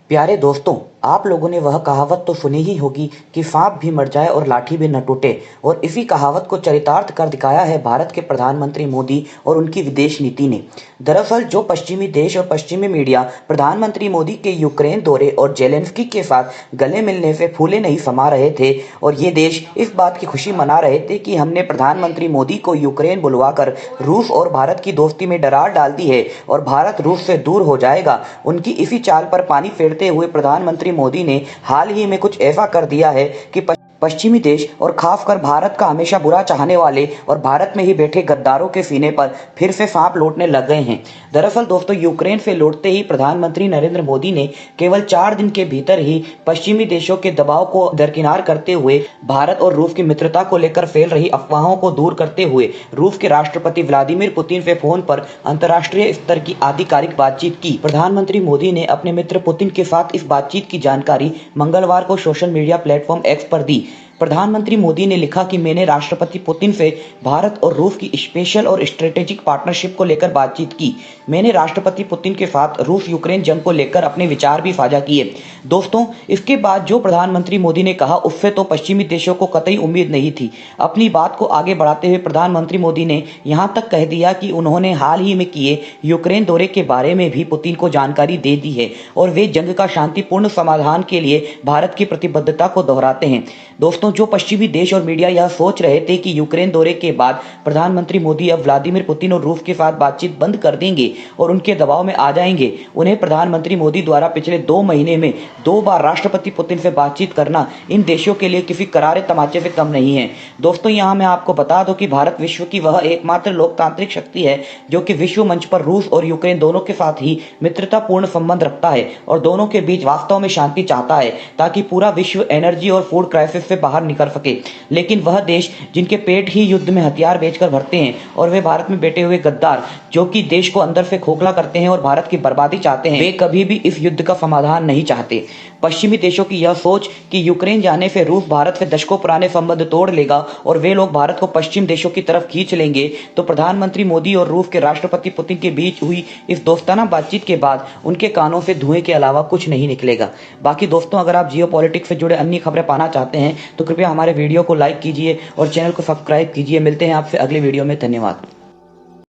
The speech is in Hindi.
प्यारे दोस्तों, आप लोगों ने वह कहावत तो सुनी ही होगी कि सांप भी मर जाए और लाठी भी न टूटे। और इसी कहावत को चरितार्थ कर दिखाया है भारत के प्रधानमंत्री मोदी और उनकी विदेश नीति ने। दरअसल जो पश्चिमी देश और पश्चिमी मीडिया प्रधानमंत्री मोदी के यूक्रेन दौरे और जेलेंस्की के साथ गले मिलने से फूले नहीं समा रहे थे, और ये देश इस बात की खुशी मना रहे थे कि हमने प्रधानमंत्री मोदी को यूक्रेन बुलवाकर रूस और भारत की दोस्ती में दरार डाल दी है और भारत रूस से दूर हो जाएगा। उनकी इसी चाल पर पानी फेरते हुए प्रधानमंत्री मोदी ने हाल ही में कुछ ऐसा कर दिया है कि पश्चिमी देश और खासकर भारत का हमेशा बुरा चाहने वाले और भारत में ही बैठे गद्दारों के सीने पर फिर से सांप लौटने लग गए हैं। दरअसल दोस्तों, यूक्रेन से लौटते ही प्रधानमंत्री नरेंद्र मोदी ने केवल 4 दिन के भीतर ही पश्चिमी देशों के दबाव को दरकिनार करते हुए भारत और रूस की मित्रता को लेकर फैल रही अफवाहों को दूर करते हुए रूस के राष्ट्रपति व्लादिमीर पुतिन से फोन पर अंतर्राष्ट्रीय स्तर की आधिकारिक बातचीत की। प्रधानमंत्री मोदी ने अपने मित्र पुतिन के साथ इस बातचीत की जानकारी मंगलवार को सोशल मीडिया प्लेटफॉर्म एक्स पर दी। प्रधानमंत्री मोदी ने लिखा कि मैंने राष्ट्रपति पुतिन से भारत और रूस की स्पेशल और स्ट्रेटेजिक पार्टनरशिप को लेकर बातचीत की। मैंने राष्ट्रपति पुतिन के साथ रूस यूक्रेन जंग को लेकर अपने विचार भी साझा किए। दोस्तों, इसके बाद जो प्रधानमंत्री मोदी ने कहा उससे तो पश्चिमी देशों को कतई उम्मीद नहीं थी। अपनी बात को आगे बढ़ाते हुए प्रधानमंत्री मोदी ने यहां तक कह दिया कि उन्होंने हाल ही में किए यूक्रेन दौरे के बारे में भी पुतिन को जानकारी दे दी है और वे जंग का शांतिपूर्ण समाधान के लिए भारत की प्रतिबद्धता को दोहराते हैं। दोस्तों, जो पश्चिमी देश और मीडिया यह सोच रहे थे कि यूक्रेन दौरे के बाद प्रधानमंत्री मोदी अब व्लादिमीर पुतिन और रूस के साथ बातचीत बंद कर देंगे और उनके दबाव में आ जाएंगे, उन्हें प्रधानमंत्री मोदी द्वारा पिछले 2 महीने में 2 बार राष्ट्रपति पुतिन से बातचीत करना इन देशों के लिए किसी करारे तमाचे से कम नहीं है। दोस्तों, यहाँ मैं आपको बता दूं कि भारत विश्व की वह एकमात्र लोकतांत्रिक शक्ति है जो कि विश्व मंच पर रूस और यूक्रेन दोनों के साथ ही मित्रतापूर्ण संबंध रखता है और दोनों के बीच वास्तव में शांति चाहता है ताकि पूरा विश्व एनर्जी और फूड क्राइसिस से बाहर निकल सके। लेकिन वह देश जिनके पेट ही युद्ध में हथियार बेचकर भरते हैं और वे भारत में बैठे हुए गद्दार जो कि देश को अंदर से खोखला करते हैं और भारत की बर्बादी चाहते हैं, वे कभी भी इस युद्ध का समाधान नहीं चाहते। पश्चिमी देशों की यह सोच कि यूक्रेन जाने से रूस भारत से दशकों पुराने संबंध तोड़ लेगा और वे लोग भारत को पश्चिम देशों की तरफ खींच लेंगे, तो प्रधानमंत्री मोदी और रूस के राष्ट्रपति पुतिन के बीच हुई इस दोस्ताना बातचीत के बाद उनके कानों से धुएं के अलावा कुछ नहीं निकलेगा। बाकी दोस्तों, अगर आप जियो पॉलिटिक्स से जुड़े अन्य खबरें पाना चाहते हैं तो कृपया हमारे वीडियो को लाइक कीजिए और चैनल को सब्सक्राइब कीजिए। मिलते हैं आपसे अगले वीडियो में। धन्यवाद।